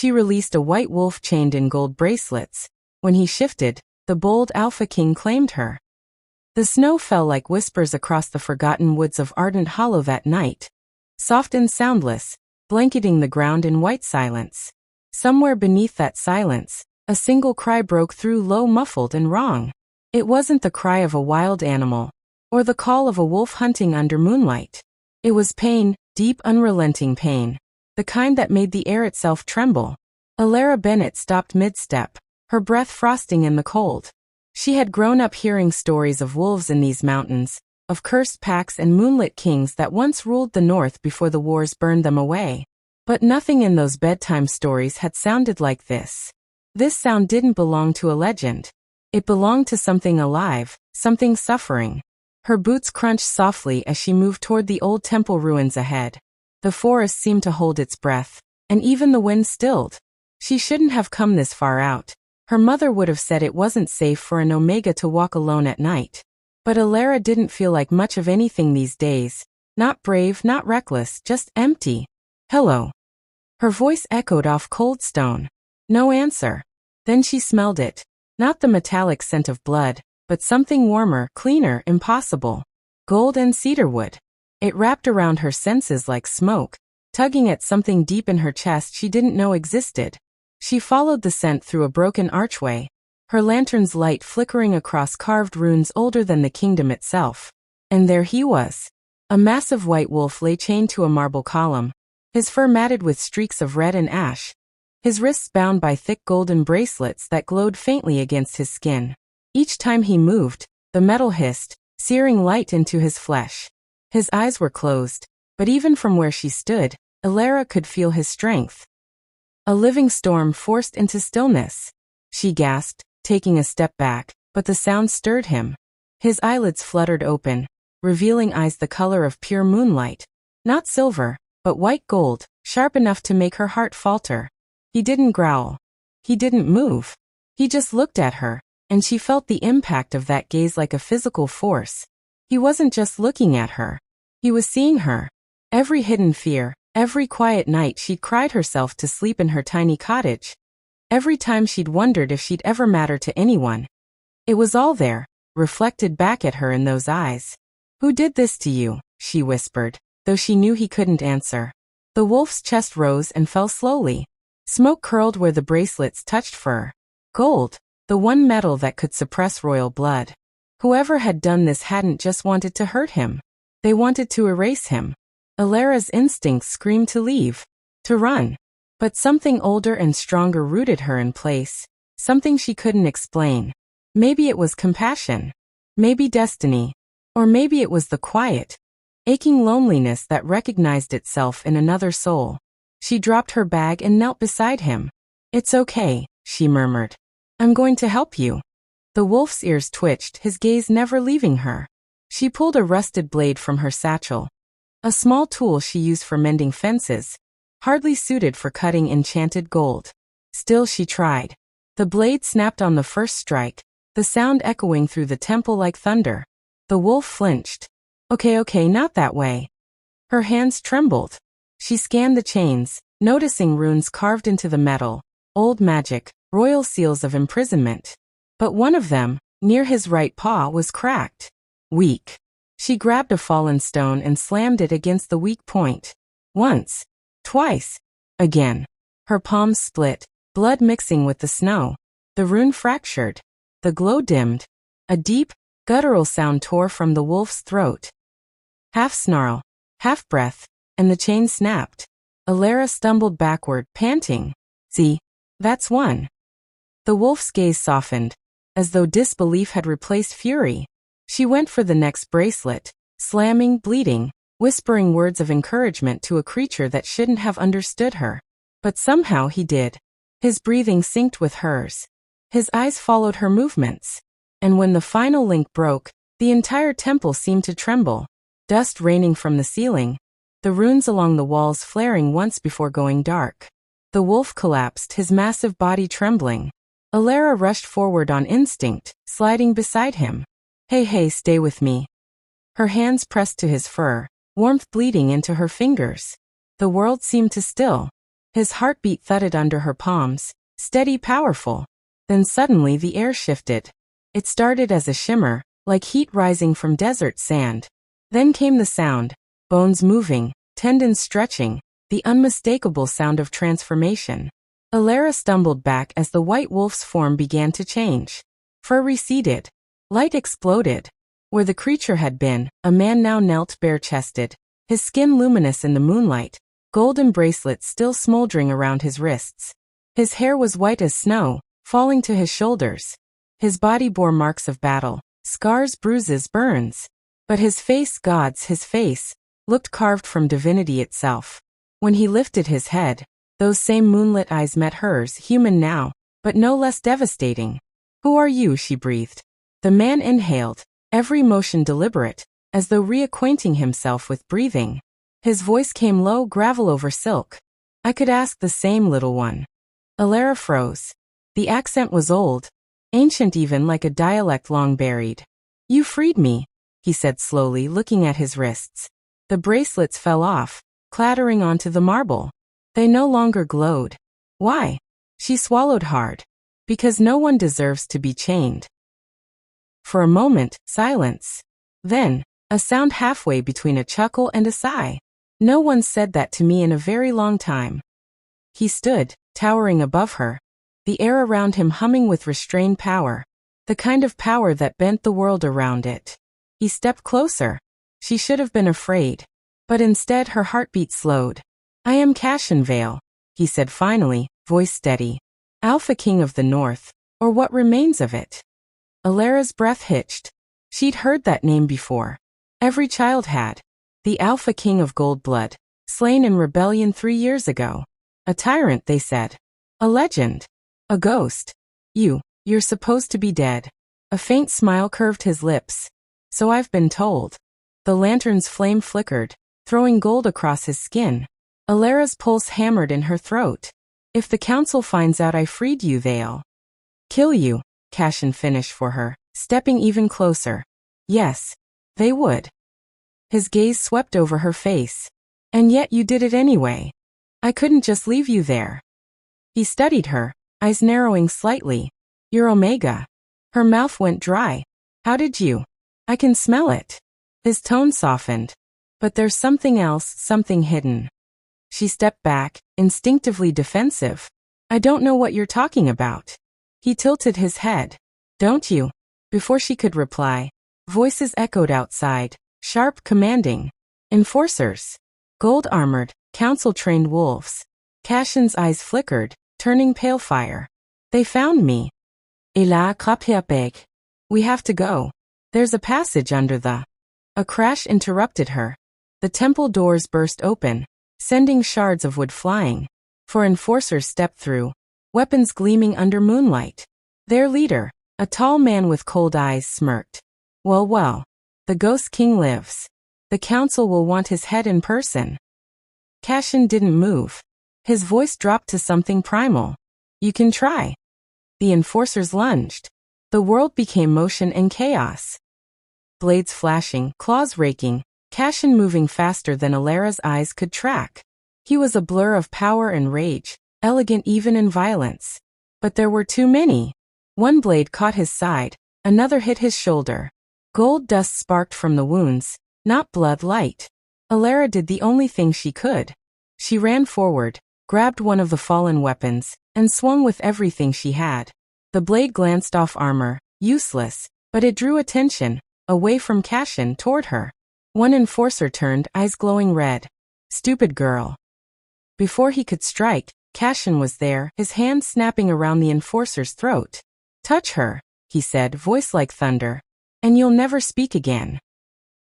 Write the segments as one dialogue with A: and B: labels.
A: She released a white wolf chained in gold bracelets. When he shifted, the bold Alpha King claimed her. The snow fell like whispers across the forgotten woods of Ardent Hollow that night, soft and soundless, blanketing the ground in white silence. Somewhere beneath that silence, a single cry broke through, low, muffled, and wrong. It wasn't the cry of a wild animal, or the call of a wolf hunting under moonlight. It was pain, deep, unrelenting pain, the kind that made the air itself tremble. Alara Bennett stopped mid-step, her breath frosting in the cold. She had grown up hearing stories of wolves in these mountains, of cursed packs and moonlit kings that once ruled the north before the wars burned them away. But nothing in those bedtime stories had sounded like this. This sound didn't belong to a legend. It belonged to something alive, something suffering. Her boots crunched softly as she moved toward the old temple ruins ahead. The forest seemed to hold its breath, and even the wind stilled. She shouldn't have come this far out. Her mother would have said it wasn't safe for an Omega to walk alone at night. But Alara didn't feel like much of anything these days. Not brave, not reckless, just empty. Hello. Her voice echoed off cold stone. No answer. Then she smelled it. Not the metallic scent of blood, but something warmer, cleaner, impossible. Gold and cedarwood. It wrapped around her senses like smoke, tugging at something deep in her chest she didn't know existed. She followed the scent through a broken archway, her lantern's light flickering across carved runes older than the kingdom itself. And there he was. A massive white wolf lay chained to a marble column, his fur matted with streaks of red and ash, his wrists bound by thick golden bracelets that glowed faintly against his skin. Each time he moved, the metal hissed, searing light into his flesh. His eyes were closed, but even from where she stood, Alara could feel his strength. A living storm forced into stillness. She gasped, taking a step back, but the sound stirred him. His eyelids fluttered open, revealing eyes the color of pure moonlight. Not silver, but white gold, sharp enough to make her heart falter. He didn't growl. He didn't move. He just looked at her, and she felt the impact of that gaze like a physical force. He wasn't just looking at her. He was seeing her. Every hidden fear, every quiet night she'd cried herself to sleep in her tiny cottage. Every time she'd wondered if she'd ever matter to anyone. It was all there, reflected back at her in those eyes. "Who did this to you?" she whispered, though she knew he couldn't answer. The wolf's chest rose and fell slowly. Smoke curled where the bracelets touched fur. Gold, the one metal that could suppress royal blood. Whoever had done this hadn't just wanted to hurt him. They wanted to erase him. Alara's instincts screamed to leave, to run. But something older and stronger rooted her in place, something she couldn't explain. Maybe it was compassion. Maybe destiny. Or maybe it was the quiet, aching loneliness that recognized itself in another soul. She dropped her bag and knelt beside him. "It's okay," she murmured. "I'm going to help you." The wolf's ears twitched, his gaze never leaving her. She pulled a rusted blade from her satchel. A small tool she used for mending fences, hardly suited for cutting enchanted gold. Still she tried. The blade snapped on the first strike, the sound echoing through the temple like thunder. The wolf flinched. Okay, not that way." Her hands trembled. She scanned the chains, noticing runes carved into the metal, old magic, royal seals of imprisonment. But one of them, near his right paw, was cracked. Weak. She grabbed a fallen stone and slammed it against the weak point. Once. Twice. Again. Her palms split, blood mixing with the snow. The rune fractured. The glow dimmed. A deep, guttural sound tore from the wolf's throat. Half snarl, half breath, and the chain snapped. Alara stumbled backward, panting. "See? That's one." The wolf's gaze softened, as though disbelief had replaced fury. She went for the next bracelet, slamming, bleeding, whispering words of encouragement to a creature that shouldn't have understood her. But somehow he did. His breathing synced with hers. His eyes followed her movements. And when the final link broke, the entire temple seemed to tremble. Dust raining from the ceiling, the runes along the walls flaring once before going dark. The wolf collapsed, his massive body trembling. Alara rushed forward on instinct, sliding beside him. Hey, stay with me." Her hands pressed to his fur, warmth bleeding into her fingers. The world seemed to still. His heartbeat thudded under her palms, steady, powerful. Then suddenly the air shifted. It started as a shimmer, like heat rising from desert sand. Then came the sound, bones moving, tendons stretching, the unmistakable sound of transformation. Alara stumbled back as the white wolf's form began to change. Fur receded. Light exploded. Where the creature had been, a man now knelt bare-chested, his skin luminous in the moonlight, golden bracelets still smoldering around his wrists. His hair was white as snow, falling to his shoulders. His body bore marks of battle, scars, bruises, burns. But his face, gods, his face, looked carved from divinity itself. When he lifted his head, those same moonlit eyes met hers, human now, but no less devastating. "Who are you?" she breathed. The man inhaled, every motion deliberate, as though reacquainting himself with breathing. His voice came low, gravel over silk. "I could ask the same, little one." Alara froze. The accent was old, ancient, even like a dialect long buried. "You freed me," he said slowly, looking at his wrists. The bracelets fell off, clattering onto the marble. They no longer glowed. Why? She swallowed hard. Because no one deserves to be chained. For a moment, silence. Then, a sound halfway between a chuckle and a sigh. "No one said that to me in a very long time." He stood, towering above her, the air around him humming with restrained power, the kind of power that bent the world around it. He stepped closer. She should have been afraid. But instead her heartbeat slowed. "I am Cashin Vale," he said finally, voice steady. "Alpha King of the North, or what remains of it." Alara's breath hitched. She'd heard that name before. Every child had. The Alpha King of Gold Blood, slain in rebellion 3 years ago. A tyrant, they said. A legend. A ghost. You're supposed to be dead. A faint smile curved his lips. "So I've been told." The lantern's flame flickered, throwing gold across his skin. Alara's pulse hammered in her throat. "If the council finds out I freed you, they'll kill you," Cashin finished for her, stepping even closer. "Yes, they would." His gaze swept over her face. "And yet you did it anyway. I couldn't just leave you there." He studied her, eyes narrowing slightly. "You're Omega." Her mouth went dry. "How did you?" "I can smell it." His tone softened. "But there's something else, something hidden." She stepped back, instinctively defensive. "I don't know what you're talking about." He tilted his head. "Don't you?" Before she could reply, voices echoed outside, sharp, commanding. "Enforcers. Gold-armored, council-trained wolves." Cashin's eyes flickered, turning pale fire. "They found me." "Ela krapherbeg." "We have to go. There's a passage under the—" A crash interrupted her. The temple doors burst open, sending shards of wood flying. 4 enforcers stepped through, weapons gleaming under moonlight. Their leader, a tall man with cold eyes, smirked. Well, the Ghost King lives. The council will want his head in person." Cashin didn't move. His voice dropped to something primal. "You can try." The enforcers lunged. The world became motion and chaos. Blades flashing, claws raking, Cashin moving faster than Alara's eyes could track. He was a blur of power and rage, elegant even in violence. But there were too many. One blade caught his side, another hit his shoulder. Gold dust sparked from the wounds, not blood, light. Alara did the only thing she could. She ran forward, grabbed one of the fallen weapons, and swung with everything she had. The blade glanced off armor, useless, but it drew attention, away from Cashin toward her. One enforcer turned, eyes glowing red. "Stupid girl." Before he could strike, Cashin was there, his hand snapping around the enforcer's throat. "Touch her," he said, voice like thunder, "and you'll never speak again."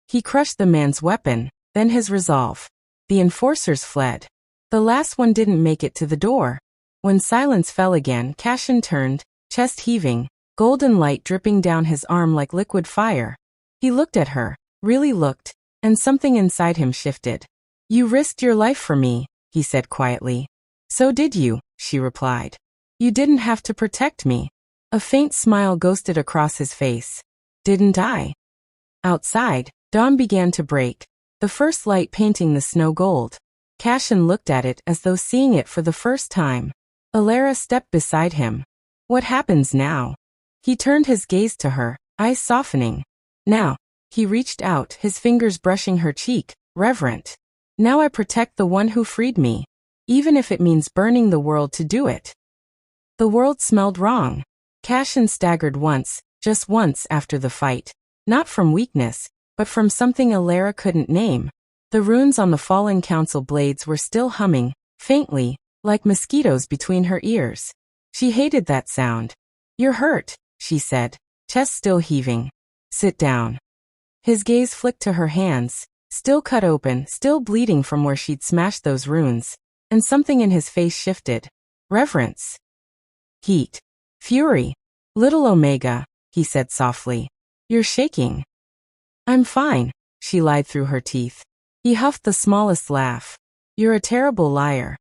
A: He crushed the man's weapon, then his resolve. The enforcers fled. The last one didn't make it to the door. When silence fell again, Cashin turned, chest heaving, golden light dripping down his arm like liquid fire. He looked at her, really looked, and something inside him shifted. "You risked your life for me," he said quietly. "So did you," she replied. "You didn't have to protect me." A faint smile ghosted across his face. "Didn't I?" Outside, dawn began to break, the first light painting the snow gold. Cashin looked at it as though seeing it for the first time. Alara stepped beside him. What happens now? He turned his gaze to her, eyes softening. Now. He reached out, his fingers brushing her cheek, reverent. Now I protect the one who freed me. Even if it means burning the world to do it. The world smelled wrong. Cashin staggered once, just once after the fight. Not from weakness, but from something Alara couldn't name. The runes on the fallen council blades were still humming, faintly, like mosquitoes between her ears. She hated that sound. You're hurt, she said, chest still heaving. Sit down. His gaze flicked to her hands, still cut open, still bleeding from where she'd smashed those runes, and something in his face shifted. Reverence. Heat. Fury. Little Omega, he said softly. You're shaking. I'm fine, she lied through her teeth. He huffed the smallest laugh. You're a terrible liar.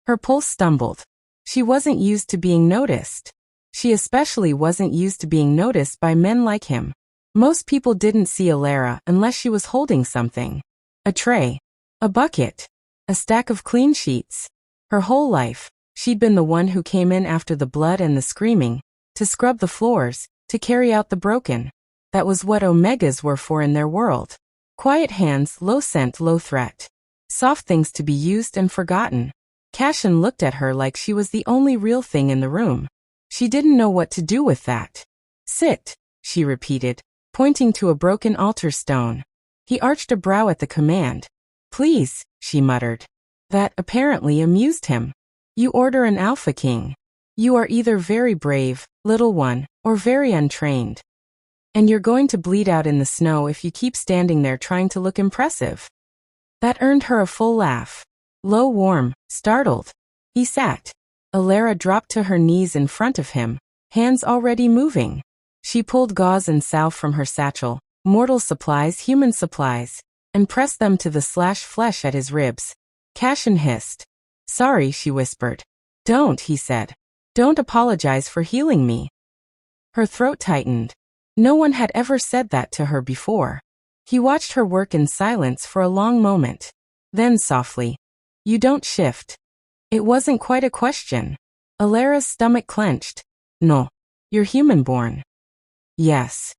A: Her pulse stumbled. She wasn't used to being noticed. She especially wasn't used to being noticed by men like him. Most people didn't see Alara unless she was holding something. A tray. A bucket. A stack of clean sheets. Her whole life, she'd been the one who came in after the blood and the screaming, to scrub the floors, to carry out the broken. That was what Omegas were for in their world. Quiet hands, low scent, low threat. Soft things to be used and forgotten. Cashin looked at her like she was the only real thing in the room. She didn't know what to do with that. Sit, she repeated, pointing to a broken altar stone. He arched a brow at the command. Please, she muttered. That apparently amused him. You order an Alpha King. You are either very brave, little one, or very untrained. And you're going to bleed out in the snow if you keep standing there trying to look impressive. That earned her a full laugh. Low, warm, startled. He sat. Alara dropped to her knees in front of him, hands already moving. She pulled gauze and salve from her satchel, mortal supplies, human supplies, and pressed them to the slashed flesh at his ribs. Cashin hissed. Sorry, she whispered. Don't, he said. Don't apologize for healing me. Her throat tightened. No one had ever said that to her before. He watched her work in silence for a long moment. Then softly. You don't shift. It wasn't quite a question. Alara's stomach clenched. No. You're human-born. Yes.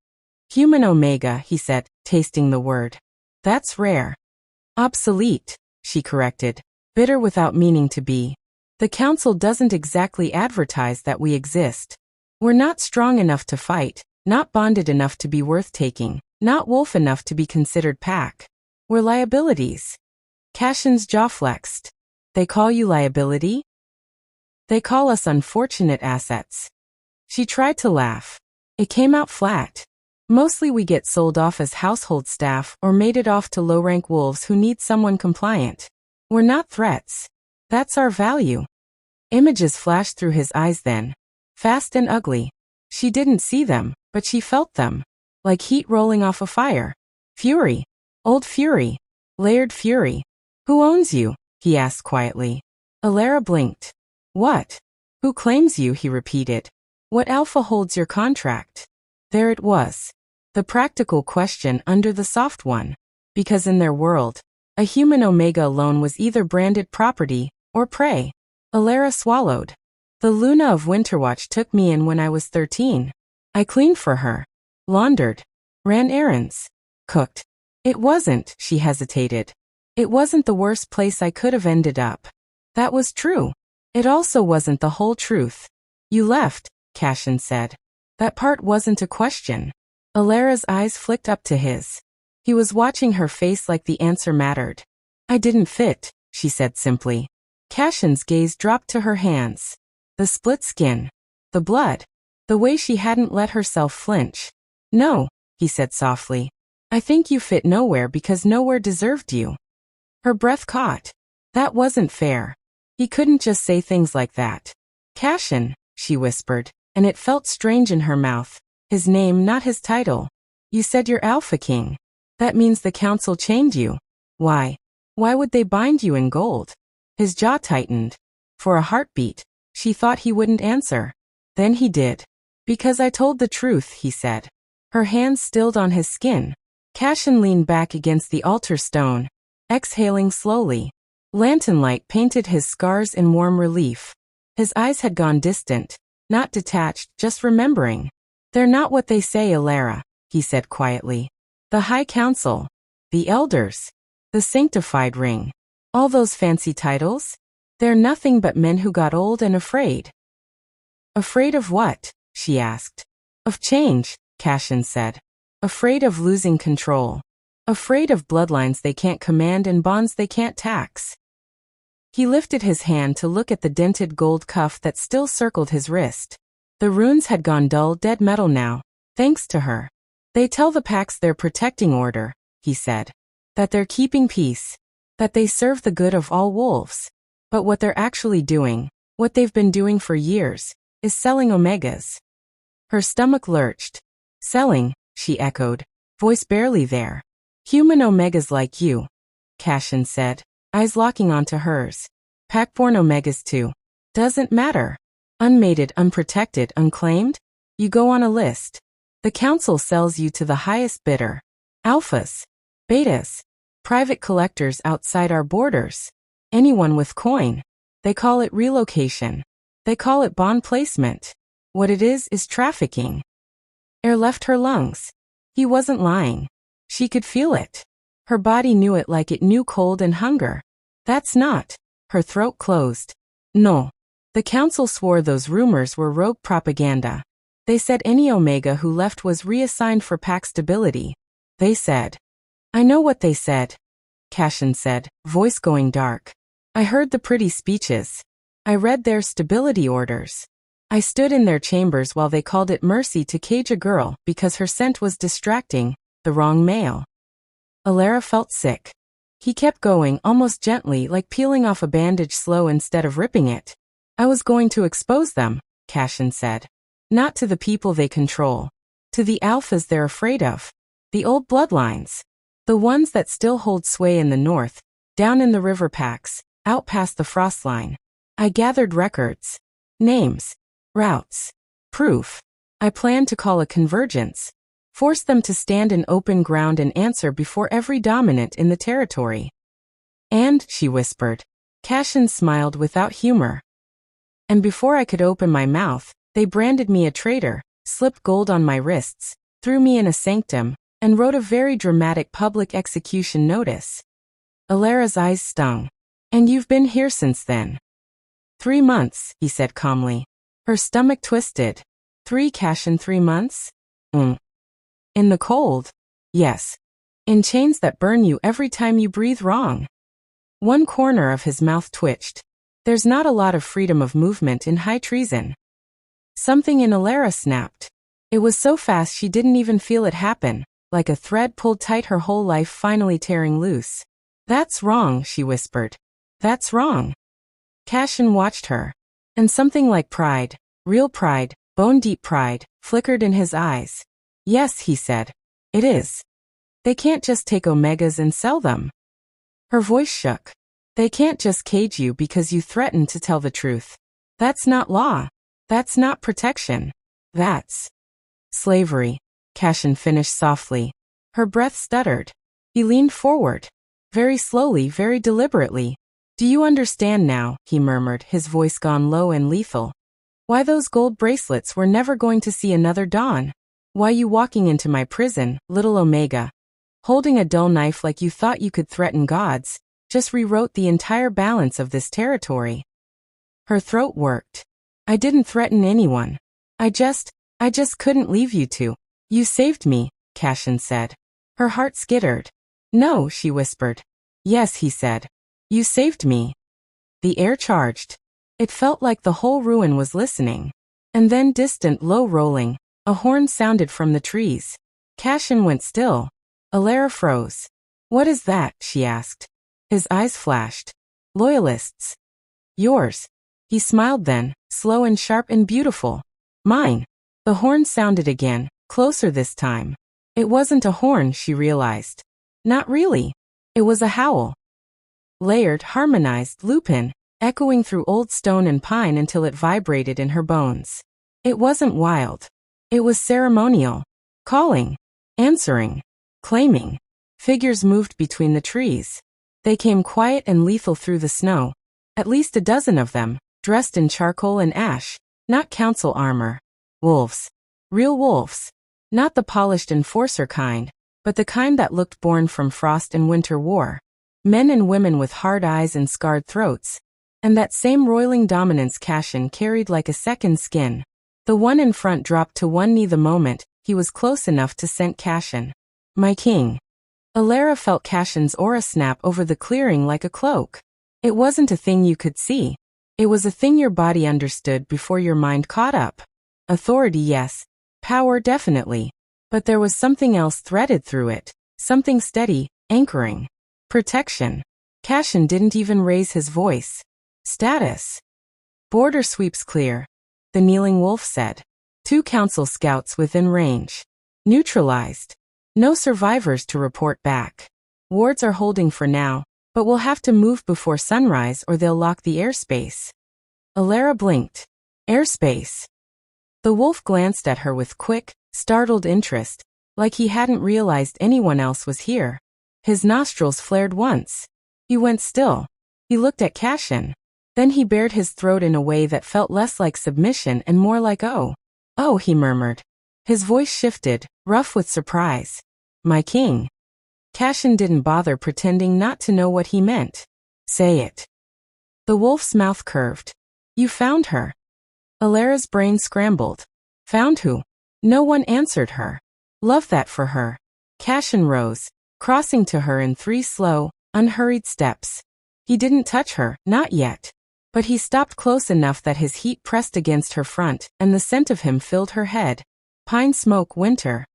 A: Human Omega, he said, tasting the word. That's rare. Obsolete, she corrected, bitter without meaning to be. The council doesn't exactly advertise that we exist. We're not strong enough to fight, not bonded enough to be worth taking, not wolf enough to be considered pack. We're liabilities. Cashin's jaw flexed. They call you liability? They call us unfortunate assets. She tried to laugh. It came out flat. Mostly we get sold off as household staff or mated off to low-rank wolves who need someone compliant. We're not threats. That's our value. Images flashed through his eyes then. Fast and ugly. She didn't see them, but she felt them. Like heat rolling off a fire. Fury. Old fury. Layered fury. Who owns you? He asked quietly. Alara blinked. What? Who claims you? He repeated. What alpha holds your contract? There it was. The practical question under the soft one. Because in their world, a human Omega alone was either branded property or prey. Alara swallowed. The Luna of Winterwatch took me in when I was 13. I cleaned for her. Laundered. Ran errands. Cooked. It wasn't, she hesitated. It wasn't the worst place I could have ended up. That was true. It also wasn't the whole truth. You left, Cashin said. That part wasn't a question. Alara's eyes flicked up to his. He was watching her face like the answer mattered. I didn't fit, she said simply. Cashin's gaze dropped to her hands. The split skin. The blood. The way she hadn't let herself flinch. No, he said softly. I think you fit nowhere because nowhere deserved you. Her breath caught. That wasn't fair. He couldn't just say things like that. Cashin, she whispered, and it felt strange in her mouth. His name, not his title. You said you're Alpha King. That means the council chained you. Why? Why would they bind you in gold? His jaw tightened. For a heartbeat, she thought he wouldn't answer. Then he did. Because I told the truth, he said. Her hands stilled on his skin. Cashin leaned back against the altar stone, exhaling slowly. Lantern light painted his scars in warm relief. His eyes had gone distant, not detached, just remembering. They're not what they say, Alara, he said quietly. The High Council, the Elders, the Sanctified Ring, all those fancy titles? They're nothing but men who got old and afraid. Afraid of what? She asked. Of change, Cashin said. Afraid of losing control. Afraid of bloodlines they can't command and bonds they can't tax. He lifted his hand to look at the dented gold cuff that still circled his wrist. The runes had gone dull dead metal now, thanks to her. They tell the packs they're protecting order, he said. That they're keeping peace. That they serve the good of all wolves. But what they're actually doing, what they've been doing for years, is selling omegas. Her stomach lurched. Selling, she echoed, voice barely there. Human omegas like you, Cashin said, eyes locking onto hers. Packborn omegas too. Doesn't matter. Unmated, unprotected, unclaimed? You go on a list. The council sells you to the highest bidder. Alphas. Betas. Private collectors outside our borders. Anyone with coin. They call it relocation. They call it bond placement. What it is trafficking. Air left her lungs. He wasn't lying. She could feel it. Her body knew it like it knew cold and hunger. That's not. Her throat closed. No. The council swore those rumors were rogue propaganda. They said any Omega who left was reassigned for pack stability. They said. I know what they said, Cashin said, voice going dark. I heard the pretty speeches. I read their stability orders. I stood in their chambers while they called it mercy to cage a girl because her scent was distracting, the wrong male. Alara felt sick. He kept going, almost gently, like peeling off a bandage slow instead of ripping it. I was going to expose them, Cashin said. Not to the people they control. To the alphas they're afraid of. The old bloodlines. The ones that still hold sway in the north, down in the river packs, out past the frost line. I gathered records. Names. Routes. Proof. I planned to call a convergence. Force them to stand in open ground and answer before every dominant in the territory. And, she whispered. Cashin smiled without humor. And before I could open my mouth, they branded me a traitor, slipped gold on my wrists, threw me in a sanctum, and wrote a very dramatic public execution notice. Alara's eyes stung. And you've been here since then. 3 months, he said calmly. Her stomach twisted. 3 Cashin 3 months? In the cold? Yes. In chains that burn you every time you breathe wrong. One corner of his mouth twitched. There's not a lot of freedom of movement in high treason. Something in Alara snapped. It was so fast she didn't even feel it happen, like a thread pulled tight, her whole life finally tearing loose. That's wrong, she whispered. That's wrong. Cashin watched her. And something like pride, real pride, bone-deep pride, flickered in his eyes. Yes, he said. It is. They can't just take omegas and sell them. Her voice shook. They can't just cage you because you threatened to tell the truth. That's not law. That's not protection. That's slavery, Cashin finished softly. Her breath stuttered. He leaned forward. Very slowly, very deliberately. Do you understand now, he murmured, his voice gone low and lethal. Why those gold bracelets were never going to see another dawn? Why you walking into my prison, little Omega? Holding a dull knife like you thought you could threaten gods, just rewrote the entire balance of this territory. Her throat worked. I didn't threaten anyone. I just couldn't leave you two. You saved me, Cashin said. Her heart skittered. No, she whispered. Yes, he said. You saved me. The air charged. It felt like the whole ruin was listening. And then distant low rolling, a horn sounded from the trees. Cashin went still. Alara froze. What is that? She asked. His eyes flashed. Loyalists. Yours. He smiled then, slow and sharp and beautiful. Mine. The horn sounded again, closer this time. It wasn't a horn, she realized. Not really. It was a howl. Layered, harmonized, lupin, echoing through old stone and pine until it vibrated in her bones. It wasn't wild. It was ceremonial. Calling. Answering. Claiming. Figures moved between the trees. They came quiet and lethal through the snow. At least a dozen of them, dressed in charcoal and ash, not council armor. Wolves. Real wolves. Not the polished enforcer kind, but the kind that looked born from frost and winter war. Men and women with hard eyes and scarred throats. And that same roiling dominance Cassian carried like a second skin. The one in front dropped to one knee the moment he was close enough to scent Cassian. My king. Alara felt Cassian's aura snap over the clearing like a cloak. It wasn't a thing you could see. It was a thing your body understood before your mind caught up. Authority, yes. Power, definitely. But there was something else threaded through it. Something steady, anchoring. Protection. Cassian didn't even raise his voice. Status. Border sweeps clear. The kneeling wolf said. 2 council scouts within range. Neutralized. No survivors to report back. Wards are holding for now, but we'll have to move before sunrise or they'll lock the airspace. Alara blinked. Airspace. The wolf glanced at her with quick, startled interest, like he hadn't realized anyone else was here. His nostrils flared once. He went still. He looked at Cassian. Then he bared his throat in a way that felt less like submission and more like oh, he murmured. His voice shifted, rough with surprise. My king. Cassian didn't bother pretending not to know what he meant. Say it. The wolf's mouth curved. You found her. Alara's brain scrambled. Found who? No one answered her. Love that for her. Cassian rose, crossing to her in 3 slow, unhurried steps. He didn't touch her, not yet. But he stopped close enough that his heat pressed against her front and the scent of him filled her head. Pine smoke, winter.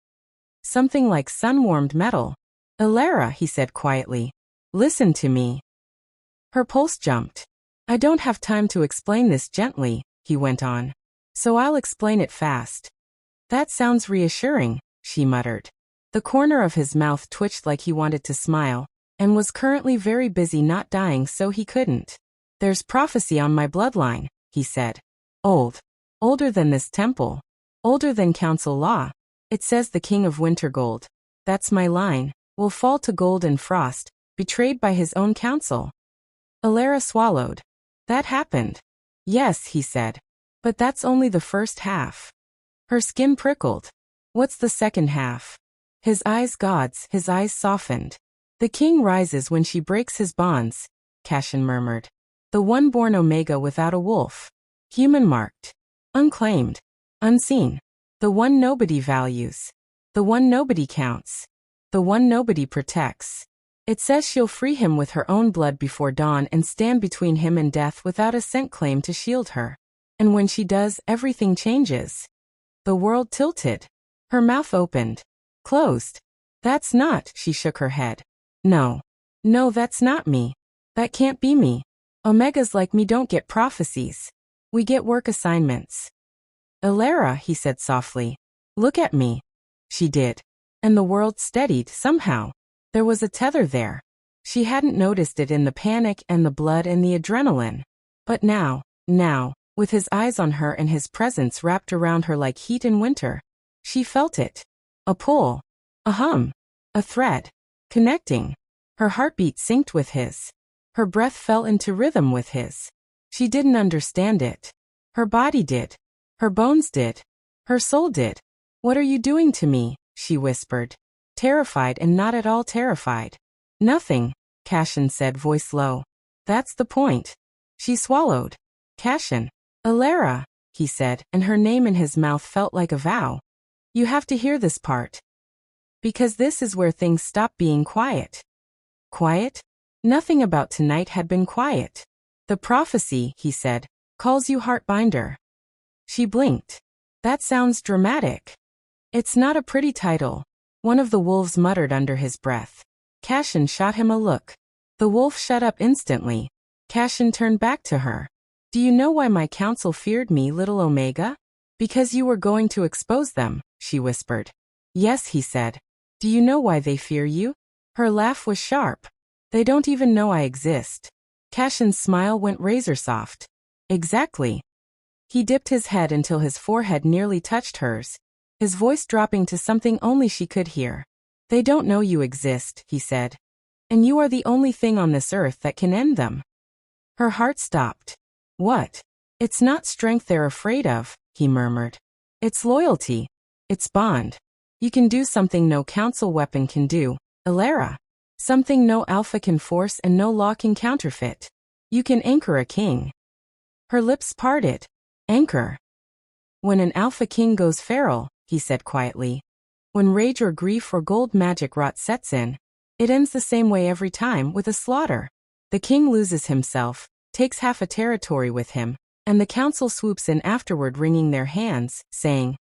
A: Something like sun-warmed metal. Alara, he said quietly. Listen to me. Her pulse jumped. I don't have time to explain this gently, he went on. So I'll explain it fast. That sounds reassuring, she muttered. The corner of his mouth twitched like he wanted to smile, and was currently very busy not dying so he couldn't. There's prophecy on my bloodline, he said. Old. Older than this temple. Older than council law. It says the king of Wintergold. That's my line. Will fall to gold and frost, betrayed by his own council. Alara swallowed. That happened. Yes, he said. But that's only the first half. Her skin prickled. What's the second half? His eyes softened. The king rises when she breaks his bonds, Cassian murmured. The one born Omega without a wolf. Human marked. Unclaimed. Unseen. The one nobody values. The one nobody counts. The one nobody protects. It says she'll free him with her own blood before dawn and stand between him and death without a scent claim to shield her. And when she does, everything changes. The world tilted. Her mouth opened. Closed. That's not, she shook her head. No. No, that's not me. That can't be me. Omegas like me don't get prophecies. We get work assignments. Alara, he said softly. Look at me. She did. And the world steadied, somehow. There was a tether there. She hadn't noticed it in the panic and the blood and the adrenaline. But now, with his eyes on her and his presence wrapped around her like heat in winter, she felt it. A pull. A hum. A thread. Connecting. Her heartbeat synced with his. Her breath fell into rhythm with his. She didn't understand it. Her body did. Her bones did. Her soul did. What are you doing to me? She whispered. Terrified and not at all terrified. Nothing, Cassian said, voice low. That's the point. She swallowed. Cassian. Alara, he said, and her name in his mouth felt like a vow. You have to hear this part. Because this is where things stop being quiet. Quiet? Nothing about tonight had been quiet. The prophecy, he said, calls you Heartbinder. She blinked. That sounds dramatic. It's not a pretty title, one of the wolves muttered under his breath. Cassian shot him a look. The wolf shut up instantly. Cassian turned back to her. Do you know why my council feared me, little Omega? Because you were going to expose them, she whispered. Yes, he said. Do you know why they fear you? Her laugh was sharp. They don't even know I exist. Cassian's smile went razor-soft. Exactly. He dipped his head until his forehead nearly touched hers, his voice dropping to something only she could hear. They don't know you exist, he said. and you are the only thing on this earth that can end them. Her heart stopped. What? It's not strength they're afraid of, he murmured. It's loyalty. It's bond. You can do something no council weapon can do, Elara. Something no alpha can force and no law can counterfeit. You can anchor a king. Her lips parted. Anchor. When an alpha king goes feral, he said quietly. When rage or grief or gold magic rot sets in, it ends the same way every time, with a slaughter. The king loses himself, takes half a territory with him, and the council swoops in afterward, wringing their hands, saying,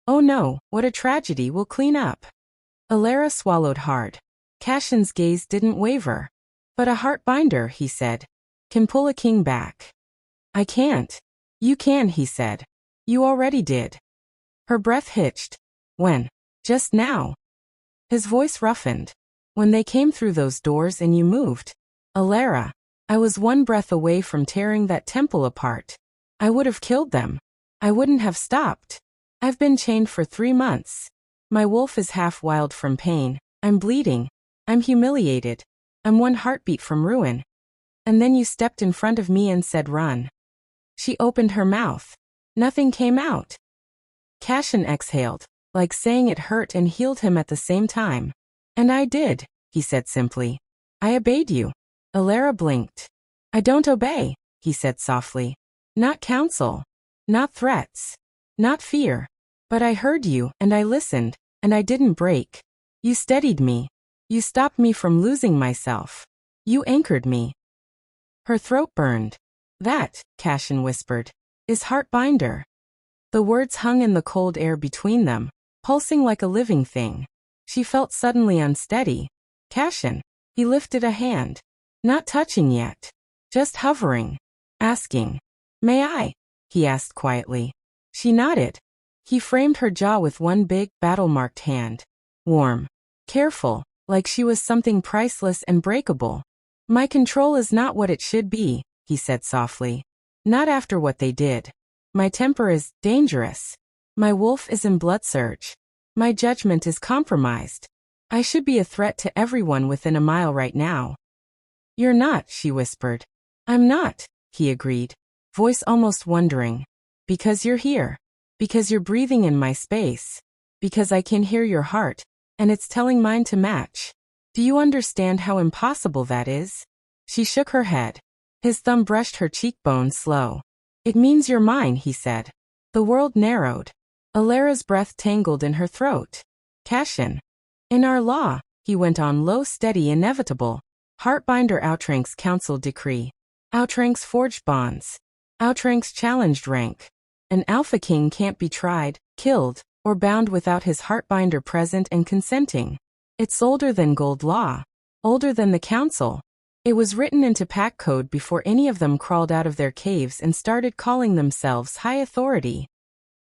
A: "Oh no, what a tragedy, we'll clean up." Elara swallowed hard. Cashin's gaze didn't waver. But a heartbinder, he said, can pull a king back. I can't. You can, he said. You already did. Her breath hitched. When? Just now. His voice roughened. When they came through those doors and you moved. Elara, I was one breath away from tearing that temple apart. I would have killed them. I wouldn't have stopped. I've been chained for 3 months. My wolf is half wild from pain. I'm bleeding. I'm humiliated. I'm one heartbeat from ruin. And then you stepped in front of me and said run. She opened her mouth. Nothing came out. Cashin exhaled, like saying it hurt and healed him at the same time. And I did, he said simply. I obeyed you. Elara blinked. I don't obey, he said softly. Not counsel. Not threats. Not fear. But I heard you, and I listened, and I didn't break. You steadied me. You stopped me from losing myself. You anchored me. Her throat burned. That, Cashin whispered, is heartbinder. The words hung in the cold air between them, pulsing like a living thing. She felt suddenly unsteady. Cashin. He lifted a hand. Not touching yet. Just hovering. Asking. May I? He asked quietly. She nodded. He framed her jaw with one big, battle-marked hand. Warm. Careful, like she was something priceless and breakable. My control is not what it should be, he said softly. Not after what they did. My temper is dangerous. My wolf is in blood surge. My judgment is compromised. I should be a threat to everyone within a mile right now. You're not, she whispered. I'm not, he agreed, voice almost wondering. Because you're here. Because you're breathing in my space. Because I can hear your heart, and it's telling mine to match. Do you understand how impossible that is? She shook her head. His thumb brushed her cheekbone slow. It means you're mine, he said. The world narrowed. Elara's breath tangled in her throat. Cashin. In our law, he went on low, steady, inevitable. Heartbinder outranks council decree. Outranks forged bonds. Outranks challenged rank. An alpha king can't be tried, killed, or bound without his heartbinder present and consenting. It's older than gold law. Older than the council. It was written into pack code before any of them crawled out of their caves and started calling themselves high authority.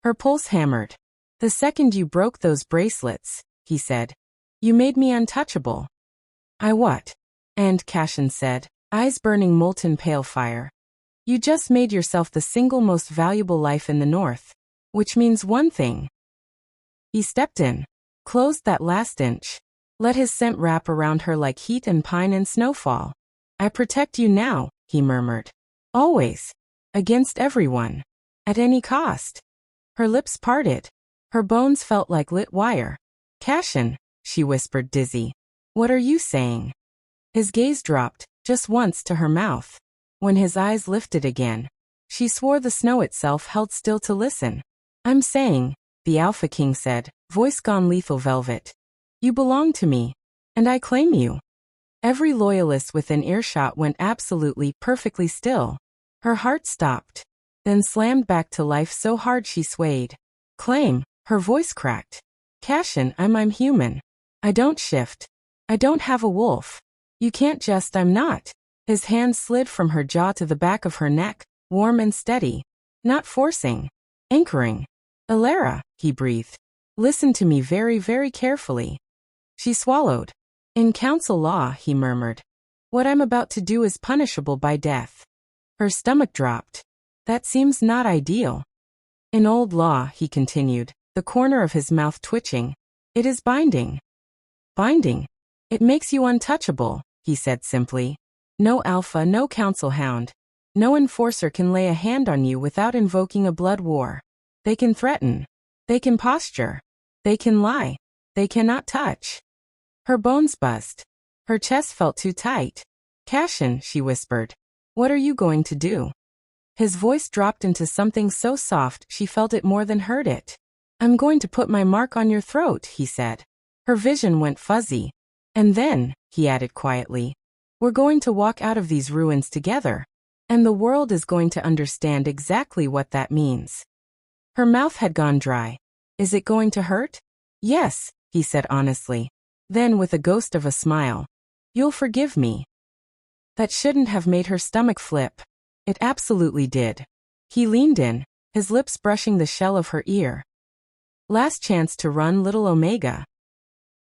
A: Her pulse hammered. The second you broke those bracelets, he said. You made me untouchable. I what? And Cashin said, eyes burning molten pale fire. You just made yourself the single most valuable life in the north. Which means one thing. He stepped in. Closed that last inch. Let his scent wrap around her like heat and pine and snowfall. I protect you now, he murmured. Always. Against everyone. At any cost. Her lips parted. Her bones felt like lit wire. Cashin, she whispered dizzy. What are you saying? His gaze dropped, just once to her mouth. When his eyes lifted again, she swore the snow itself held still to listen. I'm saying, the Alpha King said, voice gone lethal velvet. You belong to me. And I claim you. Every loyalist within earshot went absolutely, perfectly still. Her heart stopped, then slammed back to life so hard she swayed. Claim, her voice cracked. Cashin, I'm human. I don't shift. I don't have a wolf. You can't just, I'm not. His hand slid from her jaw to the back of her neck, warm and steady. Not forcing. Anchoring. Elara, he breathed. Listen to me very, very carefully. She swallowed. In council law, he murmured. What I'm about to do is punishable by death. Her stomach dropped. That seems not ideal. In old law, he continued, the corner of his mouth twitching. It is binding. Binding. It makes you untouchable, he said simply. No alpha, no council hound. No enforcer can lay a hand on you without invoking a blood war. They can threaten. They can posture. They can lie. They cannot touch. Her bones buzzed. Her chest felt too tight. Cashin, she whispered. What are you going to do? His voice dropped into something so soft she felt it more than heard it. I'm going to put my mark on your throat, he said. Her vision went fuzzy. And then, he added quietly, we're going to walk out of these ruins together. And the world is going to understand exactly what that means. Her mouth had gone dry. Is it going to hurt? Yes, he said honestly. Then with a ghost of a smile. You'll forgive me. That shouldn't have made her stomach flip. It absolutely did. He leaned in, his lips brushing the shell of her ear. Last chance to run, little Omega.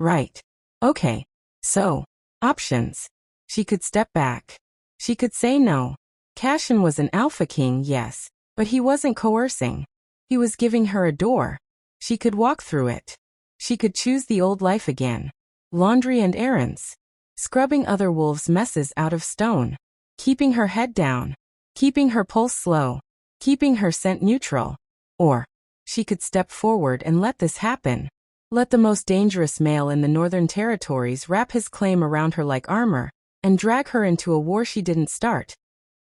A: Right. Okay. So, options. She could step back. She could say no. Cashin was an alpha king, yes, but he wasn't coercing. He was giving her a door. She could walk through it. She could choose the old life again. Laundry and errands. Scrubbing other wolves' messes out of stone. Keeping her head down. Keeping her pulse slow. Keeping her scent neutral. Or, she could step forward and let this happen. Let the most dangerous male in the Northern Territories wrap his claim around her like armor, and drag her into a war she didn't start.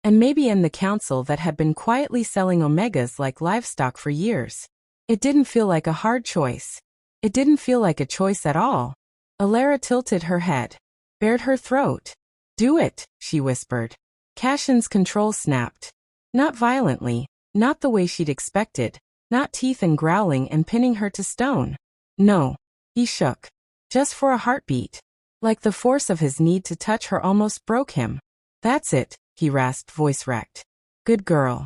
A: And maybe end the council that had been quietly selling Omegas like livestock for years. It didn't feel like a hard choice. It didn't feel like a choice at all. Alara tilted her head. Bared her throat. Do it, she whispered. Cashin's control snapped. Not violently, not the way she'd expected, not teeth and growling and pinning her to stone. No. He shook. Just for a heartbeat. Like the force of his need to touch her almost broke him. That's it, he rasped, voice wrecked. Good girl.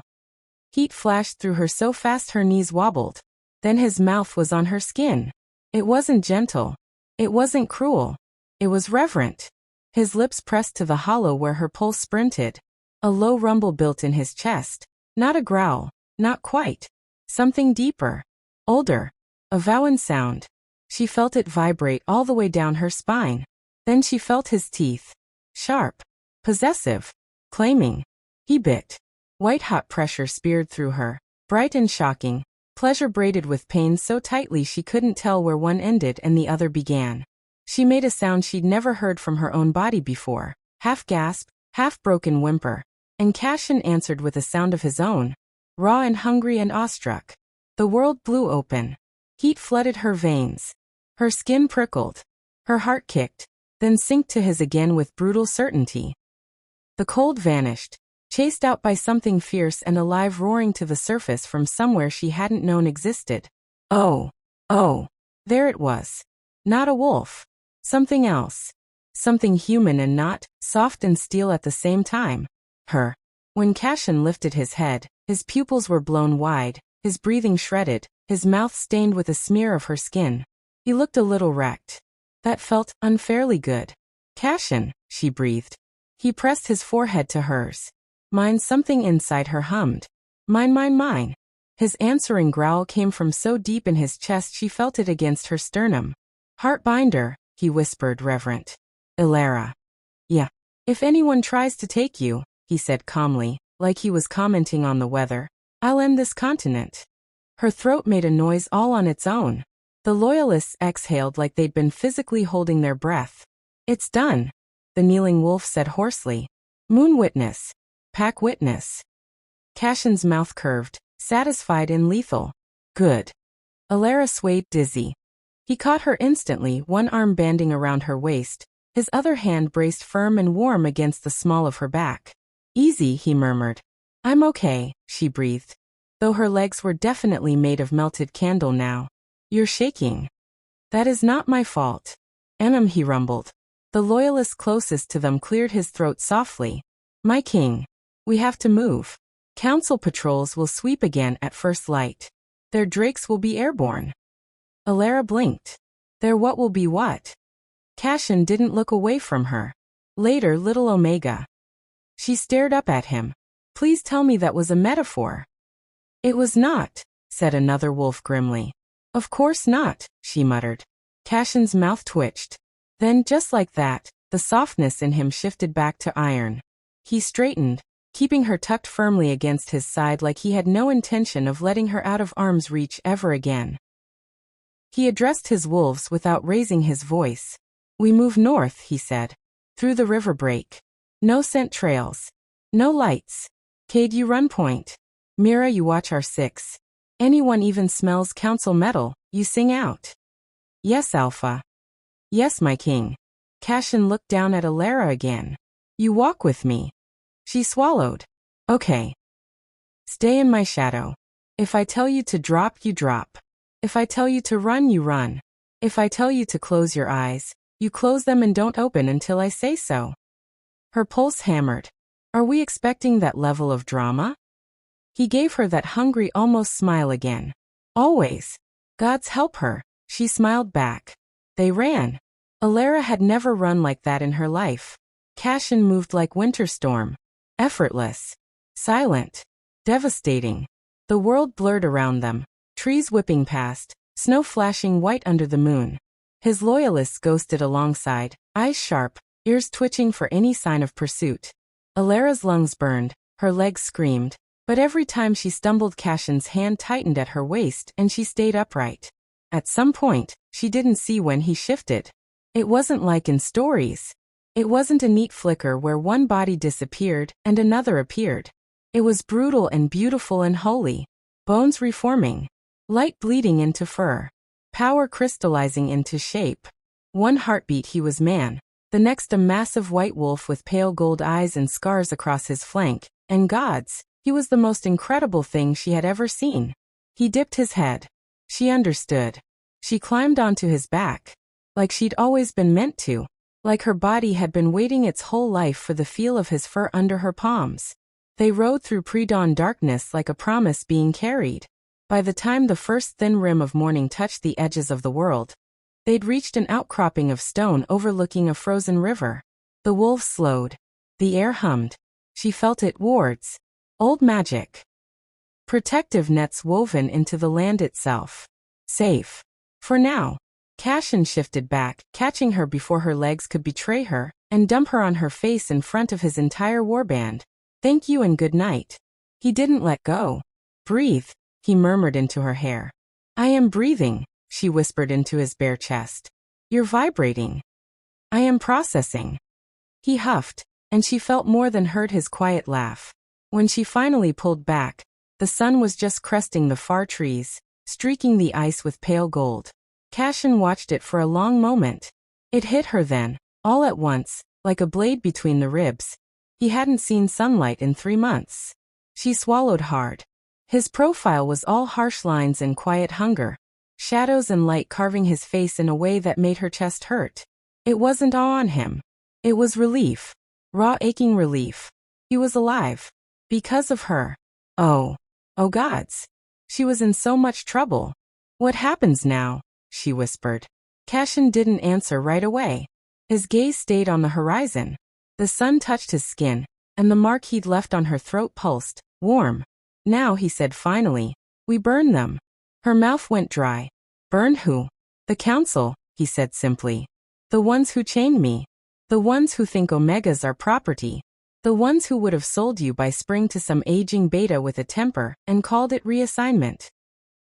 A: Heat flashed through her so fast her knees wobbled. Then his mouth was on her skin. It wasn't gentle. It wasn't cruel. It was reverent. His lips pressed to the hollow where her pulse sprinted. A low rumble built in his chest. Not a growl. Not quite. Something deeper. Older. A vowing sound. She felt it vibrate all the way down her spine. Then she felt his teeth. Sharp. Possessive. Claiming. He bit. White-hot pressure speared through her. Bright and shocking. Pleasure braided with pain so tightly she couldn't tell where one ended and the other began. She made a sound she'd never heard from her own body before. Half gasp, half broken whimper. And Cashin answered with a sound of his own. Raw and hungry and awestruck. The world blew open. Heat flooded her veins. Her skin prickled. Her heart kicked, then sank to his again with brutal certainty. The cold vanished, chased out by something fierce and alive roaring to the surface from somewhere she hadn't known existed. Oh, there it was. Not a wolf. Something else. Something human and not, soft and steel at the same time. Her. When Cashin lifted his head, his pupils were blown wide, his breathing shredded, his mouth stained with a smear of her skin. He looked a little wrecked. That felt unfairly good. Cashin, she breathed. He pressed his forehead to hers. Mine, something inside her hummed. Mine, mine, mine. His answering growl came from so deep in his chest she felt it against her sternum. Heartbinder, he whispered, reverent. Alara. Yeah. If anyone tries to take you, he said calmly, like he was commenting on the weather, I'll end this continent. Her throat made a noise all on its own. The loyalists exhaled like they'd been physically holding their breath. It's done, the kneeling wolf said hoarsely. Moon witness. Pack witness. Cashin's mouth curved, satisfied and lethal. Good. Alara swayed dizzy. He caught her instantly, one arm banding around her waist, his other hand braced firm and warm against the small of her back. Easy, he murmured. I'm okay, she breathed, though her legs were definitely made of melted candle now. You're shaking. That is not my fault. He rumbled. The loyalist closest to them cleared his throat softly. My king. We have to move. Council patrols will sweep again at first light. Their drakes will be airborne. Alara blinked. Their what will be what? Cashin didn't look away from her. Later, little Omega. She stared up at him. Please tell me that was a metaphor. It was not, said another wolf grimly. Of course not, she muttered. Cashin's mouth twitched. Then, just like that, the softness in him shifted back to iron. He straightened, keeping her tucked firmly against his side like he had no intention of letting her out of arm's reach ever again. He addressed his wolves without raising his voice. "We move north," he said. "Through the river break. No scent trails. No lights. Cade, you run point. Mira, you watch our six. Anyone even smells council metal, you sing out." "Yes, Alpha. Yes, my king." Cashin looked down at Alara again. "You walk with me." She swallowed. "Okay. Stay in my shadow. If I tell you to drop, you drop. If I tell you to run, you run. If I tell you to close your eyes, you close them and don't open until I say so." Her pulse hammered. Are we expecting that level of drama? He gave her that hungry almost smile again. "Always. Gods help her," she smiled back. They ran. Alara had never run like that in her life. Cashin moved like winter storm. Effortless. Silent. Devastating. The world blurred around them. Trees whipping past, snow flashing white under the moon. His loyalists ghosted alongside, eyes sharp, ears twitching for any sign of pursuit. Alara's lungs burned, her legs screamed, but every time she stumbled, Cashin's hand tightened at her waist and she stayed upright. At some point, she didn't see when he shifted. It wasn't like in stories. It wasn't a neat flicker where one body disappeared and another appeared. It was brutal and beautiful and holy. Bones reforming. Light bleeding into fur. Power crystallizing into shape. One heartbeat he was man, the next a massive white wolf with pale gold eyes and scars across his flank, and gods, he was the most incredible thing she had ever seen. He dipped his head. She understood. She climbed onto his back. Like she'd always been meant to. Like her body had been waiting its whole life for the feel of his fur under her palms. They rode through pre-dawn darkness like a promise being carried. By the time the first thin rim of morning touched the edges of the world, they'd reached an outcropping of stone overlooking a frozen river. The wolves slowed. The air hummed. She felt it, wards. Old magic. Protective nets woven into the land itself. Safe. For now. Cashin shifted back, catching her before her legs could betray her, and dump her on her face in front of his entire warband. "Thank you and good night." He didn't let go. "Breathe," he murmured into her hair. "I am breathing," she whispered into his bare chest. "You're vibrating." "I am processing." He huffed, and she felt more than heard his quiet laugh. When she finally pulled back, the sun was just cresting the far trees, streaking the ice with pale gold. Cashin watched it for a long moment. It hit her then, all at once, like a blade between the ribs. He hadn't seen sunlight in 3 months. She swallowed hard. His profile was all harsh lines and quiet hunger, shadows and light carving his face in a way that made her chest hurt. It wasn't awe on him. It was relief. Raw, aching relief. He was alive. Because of her. Oh gods. She was in so much trouble. "What happens now?" she whispered. Cashin didn't answer right away. His gaze stayed on the horizon. The sun touched his skin, and the mark he'd left on her throat pulsed, warm. "Now," he said finally, "we burn them." Her mouth went dry. "Burn who?" "The council," he said simply. "The ones who chained me. The ones who think omegas are property. The ones who would have sold you by spring to some aging beta with a temper and called it reassignment."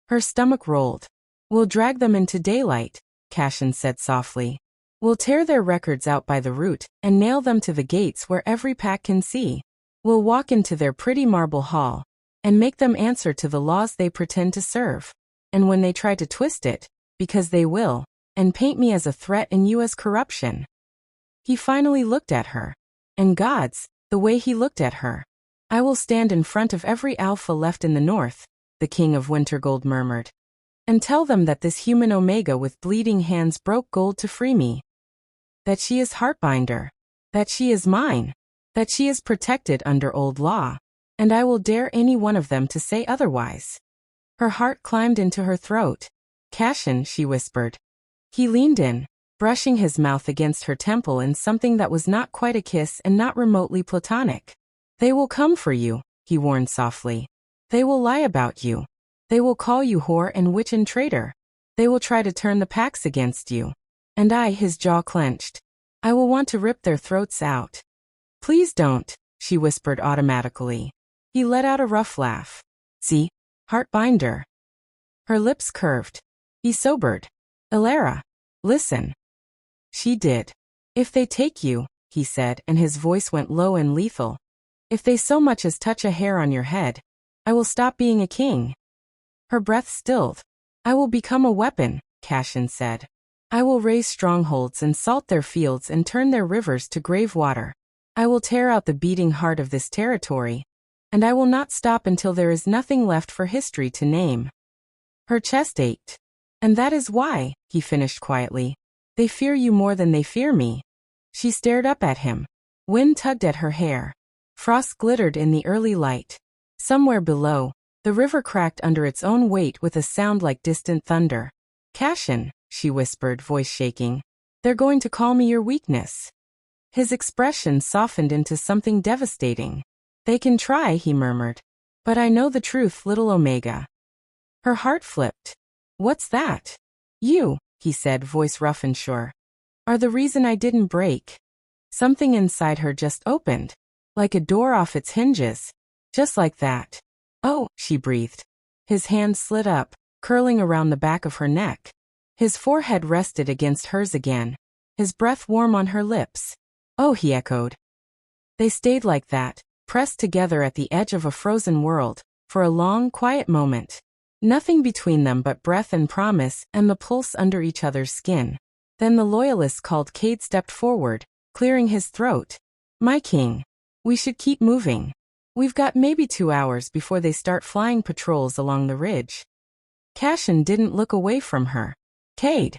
A: Her stomach rolled. "We'll drag them into daylight," Cashin said softly. "We'll tear their records out by the root and nail them to the gates where every pack can see. We'll walk into their pretty marble hall and make them answer to the laws they pretend to serve. And when they try to twist it, because they will, and paint me as a threat and you as corruption." He finally looked at her. And gods, the way he looked at her. "I will stand in front of every alpha left in the north," the king of Wintergold murmured, "and tell them that this human omega with bleeding hands broke gold to free me. That she is Heartbinder. That she is mine. That she is protected under old law. And I will dare any one of them to say otherwise." Her heart climbed into her throat. "Cashin," she whispered. He leaned in, brushing his mouth against her temple in something that was not quite a kiss and not remotely platonic. "They will come for you," he warned softly. "They will lie about you. They will call you whore and witch and traitor. They will try to turn the packs against you." And his jaw clenched. I will want to rip their throats out. Please don't, she whispered automatically. He let out a rough laugh. See? Heartbinder. Her lips curved. He sobered. Elara. Listen. She did. If they take you, he said, and his voice went low and lethal. If they so much as touch a hair on your head, I will stop being a king. Her breath stilled. I will become a weapon, Cashin said. I will raise strongholds and salt their fields and turn their rivers to grave water. I will tear out the beating heart of this territory, and I will not stop until there is nothing left for history to name. Her chest ached. And that is why, he finished quietly. They fear you more than they fear me. She stared up at him. Wind tugged at her hair. Frost glittered in the early light. Somewhere below, the river cracked under its own weight with a sound like distant thunder. Cashin, she whispered, voice shaking. They're going to call me your weakness. His expression softened into something devastating. They can try, he murmured. But I know the truth, little Omega. Her heart flipped. What's that? You, he said, voice rough and sure, are the reason I didn't break. Something inside her just opened, like a door off its hinges. Just like that. Oh, she breathed. His hand slid up, curling around the back of her neck. His forehead rested against hers again, his breath warm on her lips. Oh, he echoed. They stayed like that, pressed together at the edge of a frozen world, for a long, quiet moment. Nothing between them but breath and promise and the pulse under each other's skin. Then the loyalist called. Cade stepped forward, clearing his throat. My king. We should keep moving. We've got maybe 2 hours before they start flying patrols along the ridge. Cashin didn't look away from her. Cade.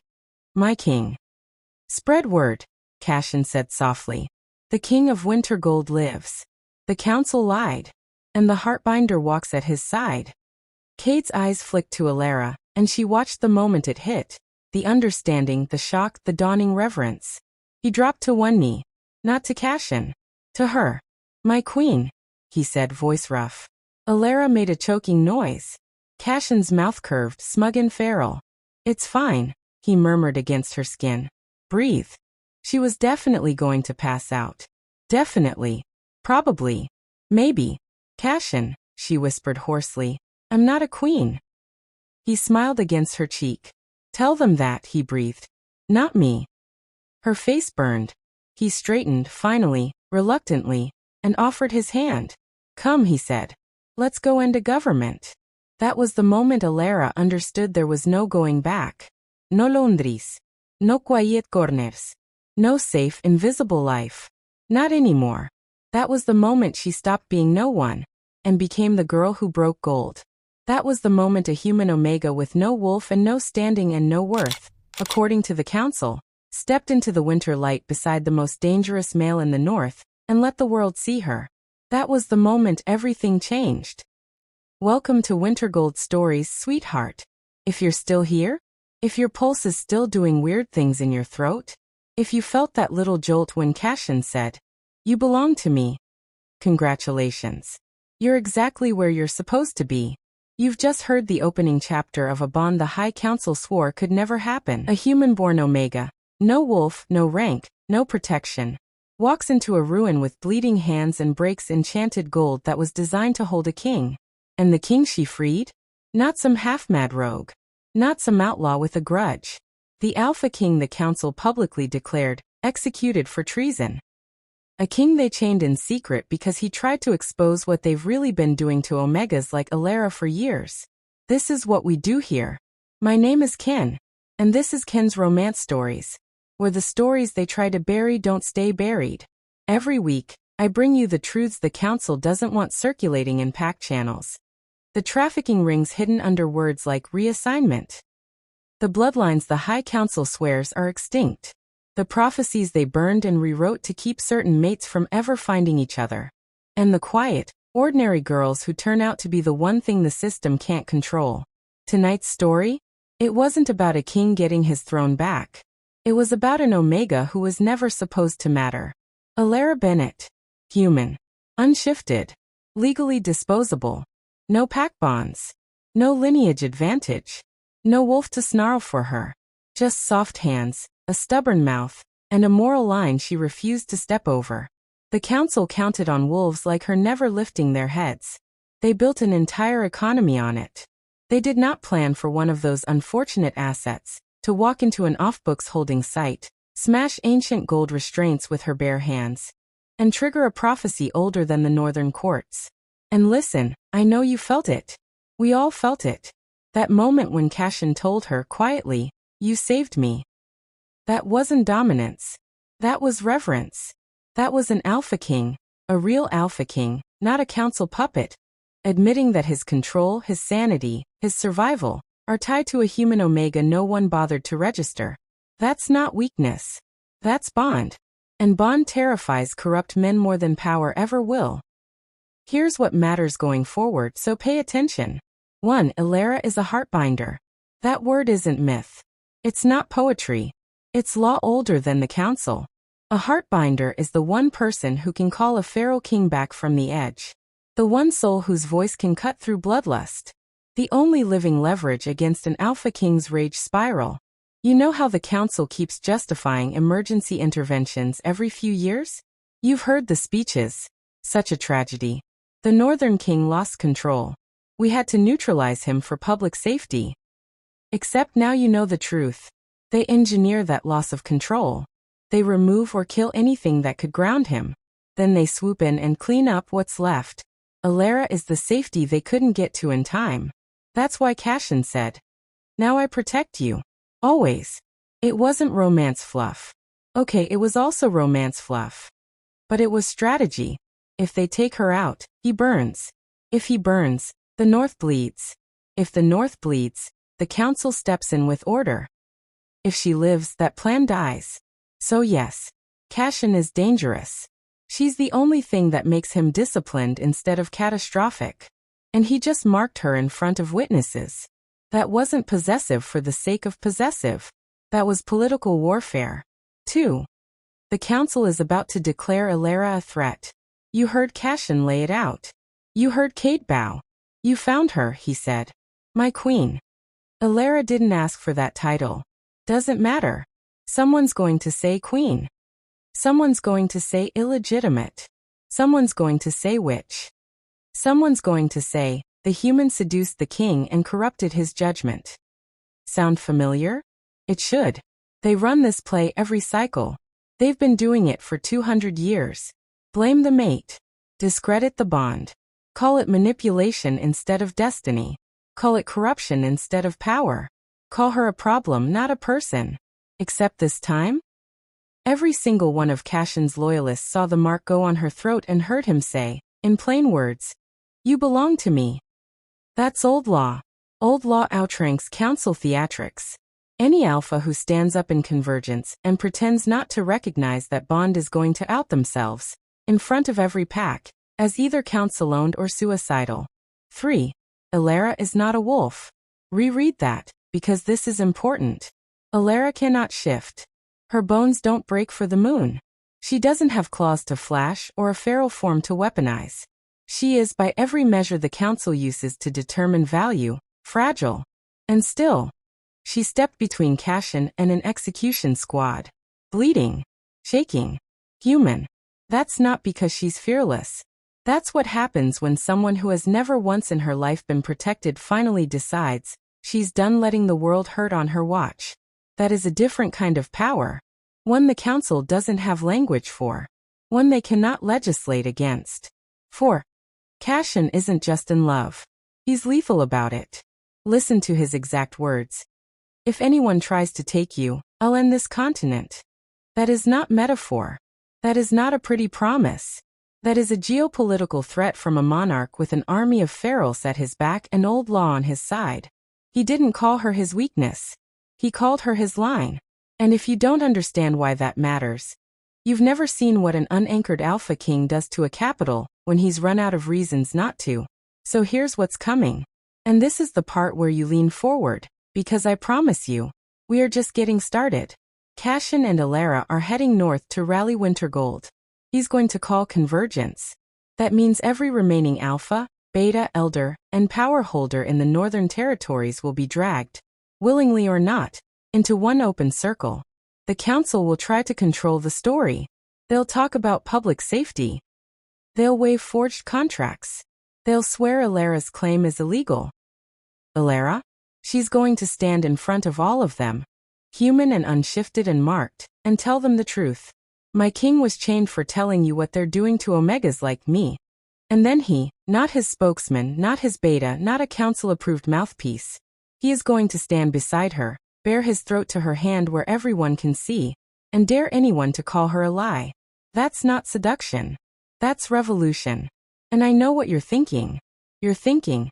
A: My king. Spread word, Cashin said softly. The king of Wintergold lives. The council lied. And the Heartbinder walks at his side. Cade's eyes flicked to Elara, and she watched the moment it hit. The understanding, the shock, the dawning reverence. He dropped to one knee. Not to Cashin. To her. My queen, he said, voice rough. Elara made a choking noise. Cashin's mouth curved, smug and feral. It's fine, he murmured against her skin. Breathe. She was definitely going to pass out. Definitely. Probably. Maybe. Cashin, she whispered hoarsely. I'm not a queen. He smiled against her cheek. Tell them that, he breathed. Not me. Her face burned. He straightened, finally, reluctantly, and offered his hand. Come, he said. Let's go into government. That was the moment Elara understood there was no going back. No laundries. No quiet corners. No safe, invisible life. Not anymore. That was the moment she stopped being no one, and became the girl who broke gold. That was the moment a human Omega with no wolf and no standing and no worth, according to the council, stepped into the winter light beside the most dangerous male in the north, and let the world see her. That was the moment everything changed. Welcome to Wintergold Stories, sweetheart. If you're still here, if your pulse is still doing weird things in your throat, if you felt that little jolt when Cashin said, you belong to me, congratulations. You're exactly where you're supposed to be. You've just heard the opening chapter of a bond the High Council swore could never happen. A human-born Omega, no wolf, no rank, no protection, walks into a ruin with bleeding hands and breaks enchanted gold that was designed to hold a king. And the king she freed? Not some half-mad rogue. Not some outlaw with a grudge. The Alpha King the council publicly declared, executed for treason. A king they chained in secret because he tried to expose what they've really been doing to Omegas like Elara for years. This is what we do here. My name is Ken, and this is Ken's Romance Stories, where the stories they try to bury don't stay buried. Every week, I bring you the truths the council doesn't want circulating in pack channels. The trafficking rings hidden under words like reassignment. The bloodlines the High Council swears are extinct. The prophecies they burned and rewrote to keep certain mates from ever finding each other. And the quiet, ordinary girls who turn out to be the one thing the system can't control. Tonight's story? It wasn't about a king getting his throne back. It was about an Omega who was never supposed to matter. Elara Bennett. Human. Unshifted. Legally disposable. No pack bonds. No lineage advantage. No wolf to snarl for her. Just soft hands, a stubborn mouth, and a moral line she refused to step over. The council counted on wolves like her, never lifting their heads. They built an entire economy on it. They did not plan for one of those unfortunate assets to walk into an off-books holding site, smash ancient gold restraints with her bare hands, and trigger a prophecy older than the northern courts. And listen, I know you felt it. We all felt it. That moment when Cashin told her quietly, "You saved me." That wasn't dominance. That was reverence. That was an alpha king, a real alpha king, not a council puppet, admitting that his control, his sanity, his survival are tied to a human omega no one bothered to register. That's not weakness. That's bond. And bond terrifies corrupt men more than power ever will. Here's what matters going forward, so pay attention. 1. Elara is a heartbinder. That word isn't myth. It's not poetry. It's law older than the council. A heartbinder is the one person who can call a feral king back from the edge. The one soul whose voice can cut through bloodlust. The only living leverage against an alpha king's rage spiral. You know how the council keeps justifying emergency interventions every few years? You've heard the speeches. Such a tragedy. The northern king lost control. We had to neutralize him for public safety. Except now you know the truth. They engineer that loss of control. They remove or kill anything that could ground him. Then they swoop in and clean up what's left. Elara is the safety they couldn't get to in time. That's why Cashin said, "Now I protect you. Always." It wasn't romance fluff. Okay, it was also romance fluff. But it was strategy. If they take her out, he burns. If he burns, the North bleeds. If the North bleeds, the council steps in with order. If she lives, that plan dies. So yes, Cashin is dangerous. She's the only thing that makes him disciplined instead of catastrophic. And he just marked her in front of witnesses. That wasn't possessive for the sake of possessive. That was political warfare. 2. The council is about to declare Elara a threat. You heard Cashin lay it out. You heard Kate bow. "You found her," he said. "My queen." Elara didn't ask for that title. Doesn't matter. Someone's going to say queen. Someone's going to say illegitimate. Someone's going to say witch. Someone's going to say, the human seduced the king and corrupted his judgment. Sound familiar? It should. They run this play every cycle. They've been doing it for 200 years. Blame the mate. Discredit the bond. Call it manipulation instead of destiny. Call it corruption instead of power. Call her a problem, not a person. Except this time? Every single one of Cashin's loyalists saw the mark go on her throat and heard him say, in plain words, "You belong to me." That's old law. Old law outranks council theatrics. Any alpha who stands up in convergence and pretends not to recognize that bond is going to out themselves, in front of every pack, as either council-owned or suicidal. 3. Elara is not a wolf. Reread that, because this is important. Elara cannot shift. Her bones don't break for the moon. She doesn't have claws to flash or a feral form to weaponize. She is, by every measure the council uses to determine value, fragile. And still, she stepped between Cashin and an execution squad. Bleeding. Shaking. Human. That's not because she's fearless. That's what happens when someone who has never once in her life been protected finally decides she's done letting the world hurt on her watch. That is a different kind of power. One the council doesn't have language for. One they cannot legislate against. 4. Cashin isn't just in love. He's lethal about it. Listen to his exact words. "If anyone tries to take you, I'll end this continent." That is not metaphor. That is not a pretty promise. That is a geopolitical threat from a monarch with an army of ferals at his back and old law on his side. He didn't call her his weakness. He called her his line. And if you don't understand why that matters, you've never seen what an unanchored alpha king does to a capital when he's run out of reasons not to. So here's what's coming. And this is the part where you lean forward, because I promise you, we are just getting started. Cashin and Elara are heading north to rally Wintergold. He's going to call convergence. That means every remaining alpha, beta, elder, and power holder in the northern territories will be dragged, willingly or not, into one open circle. The council will try to control the story. They'll talk about public safety. They'll waive forged contracts. They'll swear Alara's claim is illegal. Alara? She's going to stand in front of all of them, human and unshifted and marked, and tell them the truth. My king was chained for telling you what they're doing to Omegas like me. And then he, not his spokesman, not his beta, not a council-approved mouthpiece. He is going to stand beside her, bare his throat to her hand where everyone can see, and dare anyone to call her a lie. That's not seduction. That's revolution. And I know what you're thinking. You're thinking,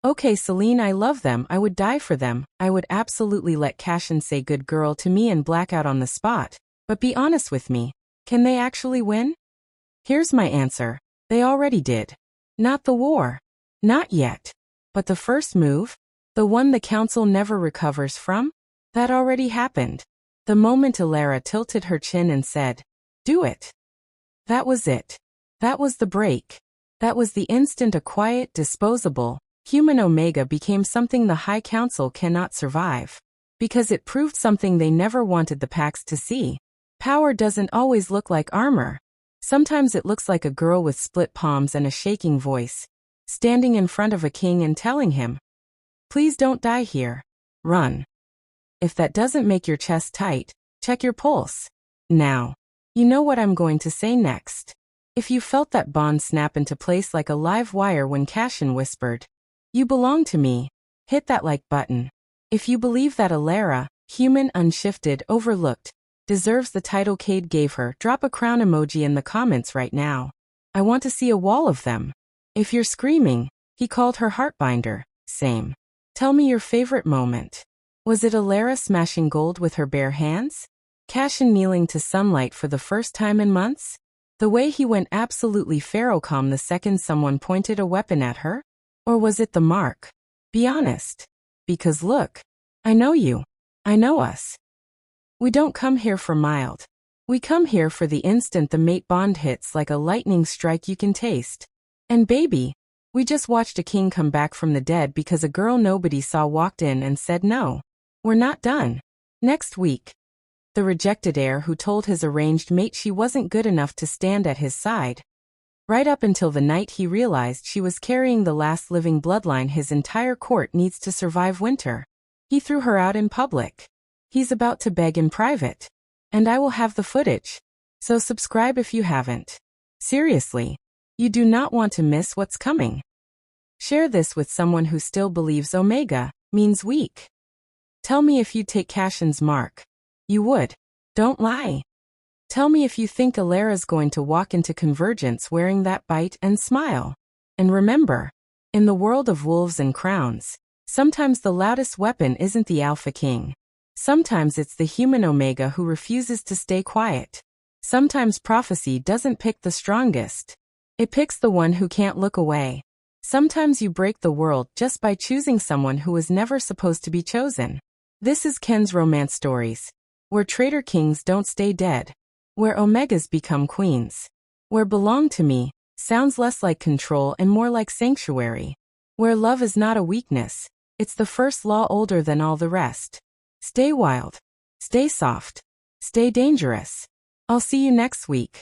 A: okay, Celine, I love them, I would die for them, I would absolutely let Cashin say good girl to me and black out on the spot, but be honest with me, can they actually win? Here's my answer. They already did. Not the war. Not yet. But the first move? The one the council never recovers from? That already happened. The moment Alara tilted her chin and said, do it. That was it. That was the break. That was the instant a quiet, disposable, human Omega became something the High Council cannot survive. Because it proved something they never wanted the Pax to see. Power doesn't always look like armor. Sometimes it looks like a girl with split palms and a shaking voice, standing in front of a king and telling him, please don't die here. Run. If that doesn't make your chest tight, check your pulse. Now, you know what I'm going to say next. If you felt that bond snap into place like a live wire when Cashin whispered, you belong to me, hit that like button. If you believe that Alara, human, unshifted, overlooked, deserves the title Cade gave her, drop a crown emoji in the comments right now. I want to see a wall of them. If you're screaming, he called her heartbinder, same. Tell me your favorite moment. Was it Alara smashing gold with her bare hands? Cashin kneeling to sunlight for the first time in months? The way he went absolutely ferocalm the second someone pointed a weapon at her? Or was it the mark? Be honest. Because look, I know you. I know us. We don't come here for mild. We come here for the instant the mate bond hits like a lightning strike you can taste. And baby, we just watched a king come back from the dead because a girl nobody saw walked in and said no. We're not done. Next week. The rejected heir who told his arranged mate she wasn't good enough to stand at his side. Right up until the night he realized she was carrying the last living bloodline his entire court needs to survive winter. He threw her out in public. He's about to beg in private. And I will have the footage. So subscribe if you haven't. Seriously. You do not want to miss what's coming. Share this with someone who still believes Omega means weak. Tell me if you'd take Cashin's mark. You would. Don't lie. Tell me if you think Alara's going to walk into Convergence wearing that bite and smile. And remember, in the world of wolves and crowns, sometimes the loudest weapon isn't the Alpha King. Sometimes it's the human Omega who refuses to stay quiet. Sometimes prophecy doesn't pick the strongest. It picks the one who can't look away. Sometimes you break the world just by choosing someone who was never supposed to be chosen. This is Ken's Romance Stories. Where traitor kings don't stay dead. Where Omegas become queens. Where belong to me sounds less like control and more like sanctuary. Where love is not a weakness. It's the first law older than all the rest. Stay wild. Stay soft. Stay dangerous. I'll see you next week.